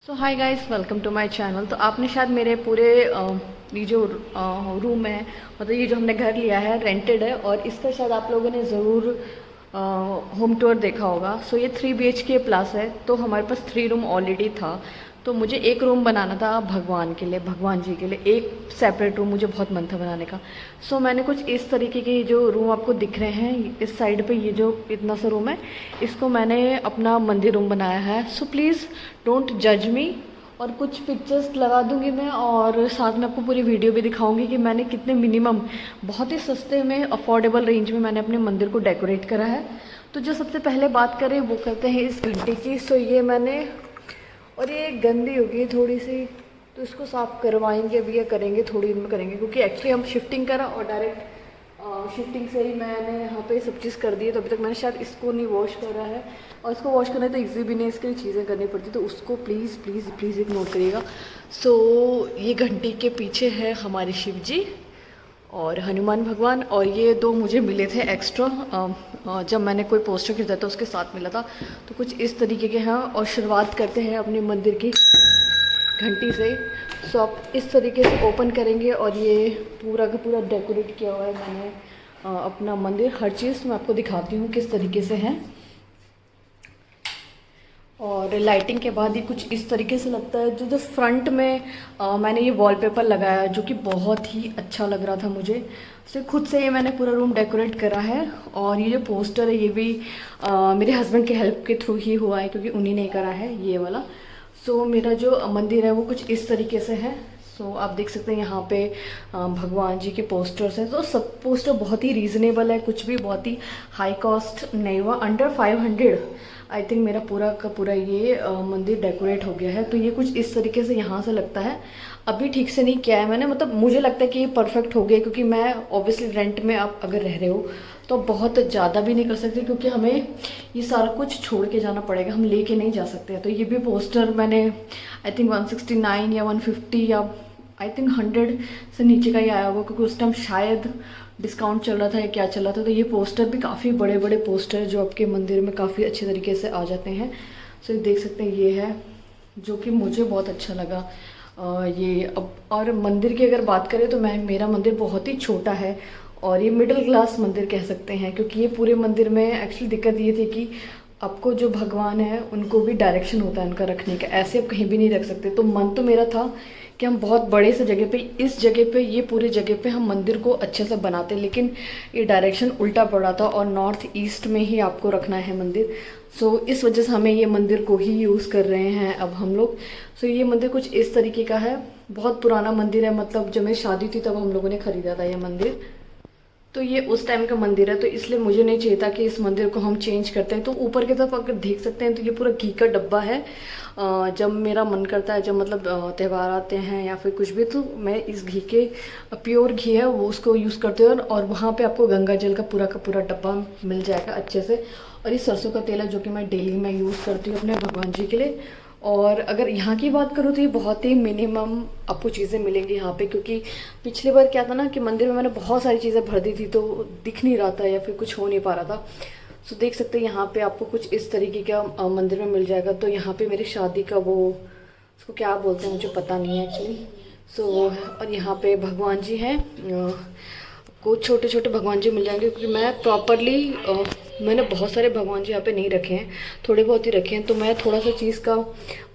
So hi guys, welcome to my channel. तो आपने शायद मेरे पूरे ये जो रूम है, मतलब ये जो हमने घर लिया है रेंटेड है, और इसका शायद आप लोगों ने ज़रूर होम टूर देखा होगा। सो ये 3 BHK प्लस है। तो हमारे पास 3 रूम ऑलरेडी था। तो मुझे एक रूम बनाना था भगवान के लिए, भगवान जी के लिए एक सेपरेट रूम मुझे बहुत मन था बनाने का। सो मैंने कुछ इस तरीके के जो रूम आपको दिख रहे हैं इस साइड पे, ये जो इतना सा रूम है, इसको मैंने अपना मंदिर रूम बनाया है। सो प्लीज़ डोंट जज मी। और कुछ पिक्चर्स लगा दूंगी मैं, और साथ में आपको पूरी वीडियो भी दिखाऊंगी कि मैंने कितने मिनिमम, बहुत ही सस्ते में, अफोर्डेबल रेंज में मैंने अपने मंदिर को डेकोरेट करा है। तो जो सबसे पहले बात करें वो करते हैं इस घंटी की। सो ये मैंने, और ये गंदी होगी थोड़ी सी, तो इसको साफ़ करवाएंगे अभी, या करेंगे थोड़ी देर में करेंगे, क्योंकि एक्चुअली हम शिफ्टिंग करा और डायरेक्ट शिफ्टिंग से ही मैंने यहाँ पे सब चीज़ कर दी है। तो अभी तक मैंने शायद इसको नहीं वॉश करा है, और इसको वॉश करना तो ईजी भी नहीं, इसके लिए चीज़ें करनी पड़ती, तो उसको प्लीज़ प्लीज़ प्लीज़ इग्नोर करिएगा। सो ये घंटी के पीछे है हमारे शिव जी और हनुमान भगवान, और ये 2 मुझे मिले थे एक्स्ट्रा जब मैंने कोई पोस्टर खरीदा था उसके साथ मिला था। तो कुछ इस तरीके के हैं, और शुरुआत करते हैं अपने मंदिर की घंटी से। सो आप इस तरीके से ओपन करेंगे, और ये पूरा का पूरा डेकोरेट किया हुआ है मैंने अपना मंदिर। हर चीज़ मैं आपको दिखाती हूँ किस तरीके से है। और लाइटिंग के बाद ये कुछ इस तरीके से लगता है। जो फ्रंट में मैंने ये वॉलपेपर लगाया जो कि बहुत ही अच्छा लग रहा था मुझे। तो खुद से ये मैंने पूरा रूम डेकोरेट करा है। और ये जो पोस्टर है ये भी मेरे हस्बैंड के हेल्प के थ्रू ही हुआ है, क्योंकि उन्हीं ने करा है ये वाला। सो मेरा जो मंदिर है वो कुछ इस तरीके से है। सो आप देख सकते हैं यहाँ पे भगवान जी के पोस्टर्स हैं। तो सब पोस्टर बहुत ही रीज़नेबल है, कुछ भी बहुत ही हाई कॉस्ट नहीं हुआ। अंडर 500 आई थिंक मेरा पूरा का पूरा ये मंदिर डेकोरेट हो गया है। तो ये कुछ इस तरीके से यहाँ से लगता है। अभी ठीक से नहीं किया है मैंने, मतलब मुझे लगता है कि ये परफेक्ट हो गया, क्योंकि मैं ऑब्वियसली रेंट में आप अगर रह रहे हो तो बहुत ज़्यादा भी नहीं कर सकते, क्योंकि हमें ये सारा कुछ छोड़ के जाना पड़ेगा, हम लेके नहीं जा सकते। तो ये भी पोस्टर मैंने आई थिंक 169 या 150 या आई थिंक 100 से नीचे का ही आया होगा, क्योंकि उस टाइम शायद डिस्काउंट चल रहा था या क्या चल रहा था। तो ये पोस्टर भी काफ़ी बड़े बड़े पोस्टर जो आपके मंदिर में काफ़ी अच्छे तरीके से आ जाते हैं। सो ये देख सकते हैं, ये है जो कि मुझे बहुत अच्छा लगा। ये अब, और मंदिर की अगर बात करें तो मेरा मंदिर बहुत ही छोटा है, और ये मिडिल क्लास मंदिर कह सकते हैं, क्योंकि ये पूरे मंदिर में एक्चुअली दिक्कत ये थी कि आपको जो भगवान है उनको भी डायरेक्शन होता है उनका रखने का, ऐसे आप कहीं भी नहीं रख सकते। तो मन तो मेरा था कि हम बहुत बड़े से जगह पे, इस जगह पे, ये पूरी जगह पे हम मंदिर को अच्छे से बनाते, लेकिन ये डायरेक्शन उल्टा पड़ा था, और नॉर्थ ईस्ट में ही आपको रखना है मंदिर। सो इस वजह से हमें ये मंदिर को ही यूज़ कर रहे हैं अब हम लोग। सो ये मंदिर कुछ इस तरीके का है, बहुत पुराना मंदिर है, मतलब जब मेरी शादी थी तब हम लोगों ने ख़रीदा था ये मंदिर। तो ये उस टाइम का मंदिर है, तो इसलिए मुझे नहीं चाहिए था कि इस मंदिर को हम चेंज करते हैं। तो ऊपर की तरफ अगर देख सकते हैं तो ये पूरा घी का डब्बा है। जब मेरा मन करता है, जब मतलब त्यौहार आते हैं या फिर कुछ भी, तो मैं इस घी के, प्योर घी है वो, उसको यूज़ करते हैं। और वहाँ पे आपको गंगा जल का पूरा डब्बा मिल जाएगा अच्छे से। और ये सरसों का तेल है जो कि मैं डेली में यूज़ करती हूँ अपने भगवान जी के लिए। और अगर यहाँ की बात करूँ तो ये बहुत ही मिनिमम आपको चीज़ें मिलेंगी यहाँ पे, क्योंकि पिछली बार क्या था ना कि मंदिर में मैंने बहुत सारी चीज़ें भर दी थी, तो दिख नहीं रहा था या फिर कुछ हो नहीं पा रहा था। सो देख सकते हैं यहाँ पे आपको कुछ इस तरीके का मंदिर में मिल जाएगा। तो यहाँ पे मेरी शादी का वो, उसको क्या बोलते हैं मुझे पता नहीं है एक्चुअली। सो और यहाँ पे भगवान जी हैं, कुछ छोटे छोटे भगवान जी मिल जाएंगे, क्योंकि मैं प्रॉपरली मैंने बहुत सारे भगवान जी यहाँ पे नहीं रखे हैं, थोड़े बहुत ही रखे हैं। तो मैं थोड़ा सा चीज़ का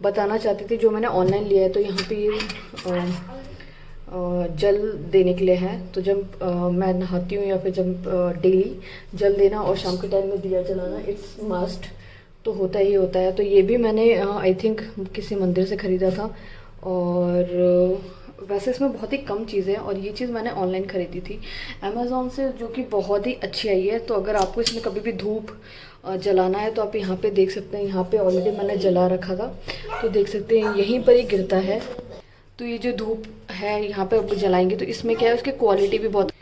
बताना चाहती थी जो मैंने ऑनलाइन लिया है। तो यहाँ पे ये जल देने के लिए है। तो जब मैं नहाती हूँ या फिर जब डेली जल देना और शाम के टाइम में दिया जलाना, इट्स मस्ट, तो होता ही होता है। तो ये भी मैंने आई थिंक किसी मंदिर से ख़रीदा था। और वैसे इसमें बहुत ही कम चीज़ें हैं, और ये चीज़ मैंने ऑनलाइन ख़रीदी थी अमेज़ॉन से, जो कि बहुत ही अच्छी आई है। तो अगर आपको इसमें कभी भी धूप जलाना है तो आप यहाँ पे देख सकते हैं, यहाँ पे ऑलरेडी मैंने जला रखा था, तो देख सकते हैं यहीं पर ही गिरता है। तो ये जो धूप है यहाँ पे आप जलाएंगे तो इसमें क्या है, उसकी क्वालिटी भी बहुत।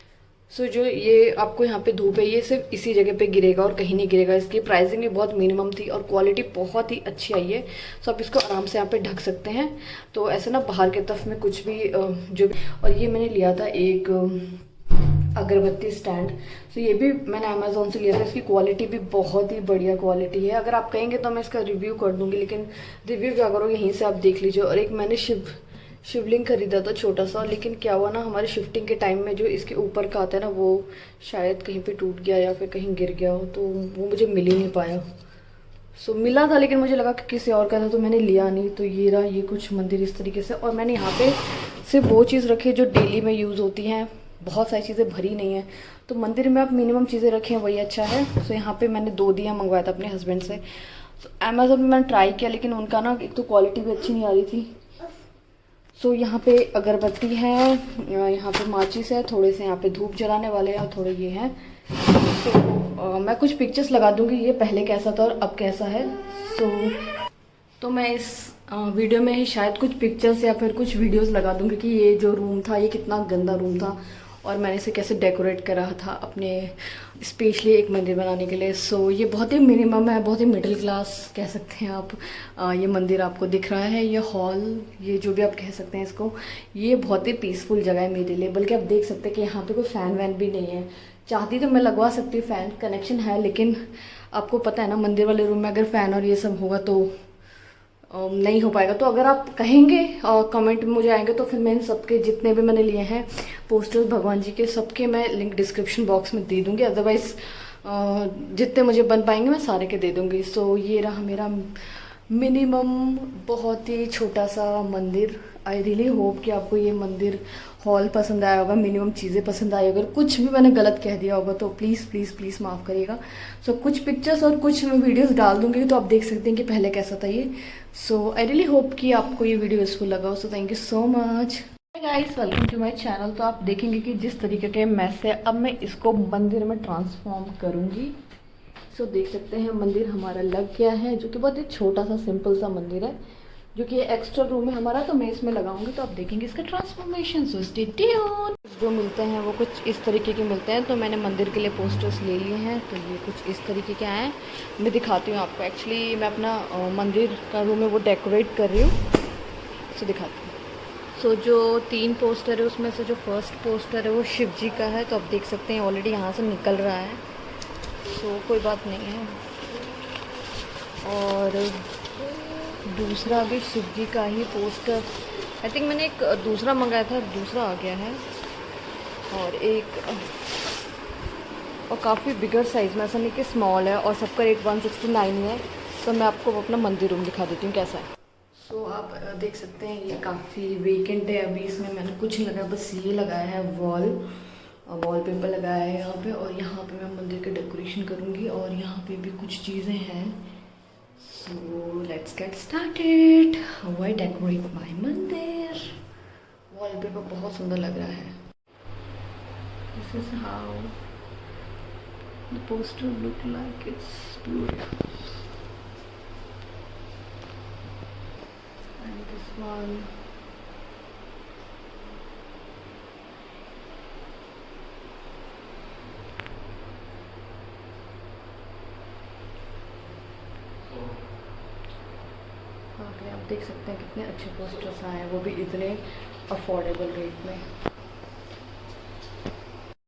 सो जो ये आपको यहाँ पे धूप है ये सिर्फ इसी जगह पे गिरेगा और कहीं नहीं गिरेगा। इसकी प्राइसिंग भी बहुत मिनिमम थी और क्वालिटी बहुत ही अच्छी आई है। सो आप इसको आराम से यहाँ पे ढक सकते हैं। तो ऐसे ना बाहर के तरफ में कुछ भी जो, और ये मैंने लिया था एक अगरबत्ती स्टैंड। तो ये भी मैंने अमेज़ोन से लिया था। इसकी क्वालिटी भी बहुत ही बढ़िया क्वालिटी है। अगर आप कहेंगे तो मैं इसका रिव्यू कर दूंगी, लेकिन रिव्यू क्या करो, यहीं से आप देख लीजिए। और एक मैंने शिवलिंग खरीदा था छोटा सा, लेकिन क्या हुआ ना, हमारे शिफ्टिंग के टाइम में जो इसके ऊपर का आता है ना, वो शायद कहीं पे टूट गया या फिर कहीं गिर गया हो, तो वो मुझे मिल ही नहीं पाया। सो मिला था, लेकिन मुझे लगा कि किसी और का था तो मैंने लिया नहीं। तो ये रहा, ये कुछ मंदिर इस तरीके से। और मैंने यहाँ पे सिर्फ वो चीज़ रखी है जो डेली में यूज़ होती हैं, बहुत सारी चीज़ें भरी नहीं है। तो मंदिर में आप मिनिमम चीज़ें रखें वही अच्छा है। सो यहाँ पे मैंने 2 दिया मंगवाया था अपने हस्बैंड से। तो अमेज़ोन में मैंने ट्राई किया, लेकिन उनका ना एक तो क्वालिटी भी अच्छी नहीं आ रही थी। सो यहाँ पे अगरबत्ती है, यहाँ पे माचिस है, थोड़े से यहाँ पे धूप जलाने वाले हैं और थोड़े ये हैं। तो मैं कुछ पिक्चर्स लगा दूँगी, ये पहले कैसा था और अब कैसा है। तो मैं इस वीडियो में ही शायद कुछ पिक्चर्स या फिर कुछ वीडियोस लगा दूँगी कि ये जो रूम था ये कितना गंदा रूम था और मैंने इसे कैसे डेकोरेट करा था अपने स्पेशली एक मंदिर बनाने के लिए। सो ये बहुत ही मिनिमम है, बहुत ही मिडिल क्लास कह सकते हैं आप। ये मंदिर आपको दिख रहा है, ये हॉल, ये जो भी आप कह सकते हैं इसको, ये बहुत ही पीसफुल जगह है मेरे लिए। बल्कि आप देख सकते हैं कि यहाँ पे कोई फ़ैन वैन भी नहीं है। चाहती तो मैं लगवा सकती हूँ, फ़ैन कनेक्शन है, लेकिन आपको पता है ना मंदिर वाले रूम में अगर फ़ैन और ये सब होगा तो नहीं हो पाएगा। तो अगर आप कहेंगे कमेंट में मुझे आएंगे तो फिर मैं इन सबके जितने भी मैंने लिए हैं पोस्टर्स भगवान जी के, सबके मैं लिंक डिस्क्रिप्शन बॉक्स में दे दूँगी। अदरवाइज़ जितने मुझे बन पाएंगे मैं सारे के दे दूँगी। सो ये रहा मेरा मिनिमम बहुत ही छोटा सा मंदिर। आई रियली होप कि आपको ये मंदिर हॉल पसंद आया होगा, मिनिमम चीज़ें पसंद आई। अगर कुछ भी मैंने गलत कह दिया होगा तो प्लीज़ प्लीज़ प्लीज़ माफ़ करिएगा। सो कुछ पिक्चर्स और कुछ मैं वीडियोस डाल दूँगी तो आप देख सकते हैं कि पहले कैसा था ये। सो आई रियली होप कि आपको ये वीडियो यूजफुल लगा हो। So thank you so much guys, welcome to my channel. तो आप देखेंगे कि जिस तरीके के मैस है अब मैं इसको मंदिर में ट्रांसफॉर्म करूँगी। सो देख सकते हैं मंदिर हमारा लग गया है, जो कि बहुत ही छोटा सा सिंपल सा मंदिर है, जो कि एक्स्ट्रा रूम है हमारा। तो मैं इसमें लगाऊंगी तो आप देखेंगे इसका ट्रांसफॉर्मेशन। So stay tune. जो मिलते हैं वो कुछ इस तरीके के मिलते हैं। तो मैंने मंदिर के लिए पोस्टर्स ले लिए हैं। तो ये कुछ इस तरीके के आए हैं, मैं दिखाती हूँ आपको। एक्चुअली मैं अपना मंदिर का रूम है वो डेकोरेट कर रही हूँ, सो दिखाती हूँ। सो जो 3 पोस्टर है उसमें से जो फर्स्ट पोस्टर है वो शिव जी का है। तो आप देख सकते हैं ऑलरेडी यहाँ से निकल रहा है, सो कोई बात नहीं है। और दूसरा भी शिव जी का ही पोस्टर, आई थिंक मैंने एक दूसरा मंगाया था, दूसरा आ गया है। और एक और काफ़ी बिगर साइज़ में, ऐसा नहीं कि स्मॉल है। और सबका रेट 169 है। तो मैं आपको अपना मंदिर रूम दिखा देती हूँ कैसा है। सो आप देख सकते हैं ये काफ़ी वेकेंट है अभी, इसमें मैंने कुछ नहीं लगाया, बस ये लगाया है वॉलपेपर लगाया है यहाँ पे। और यहाँ पे मैं मंदिर के डेकोरेशन करूँगी और यहाँ पे भी कुछ चीज़ें हैं। So let's get started. How I decorate my मंदिर। वॉलपेपर बहुत सुंदर लग रहा है। This is how the poster look like, it's beautiful. And this one, आप देख सकते हैं कितने अच्छे पोस्टर्स आए हैं, वो भी इतने अफोर्डेबल रेट में।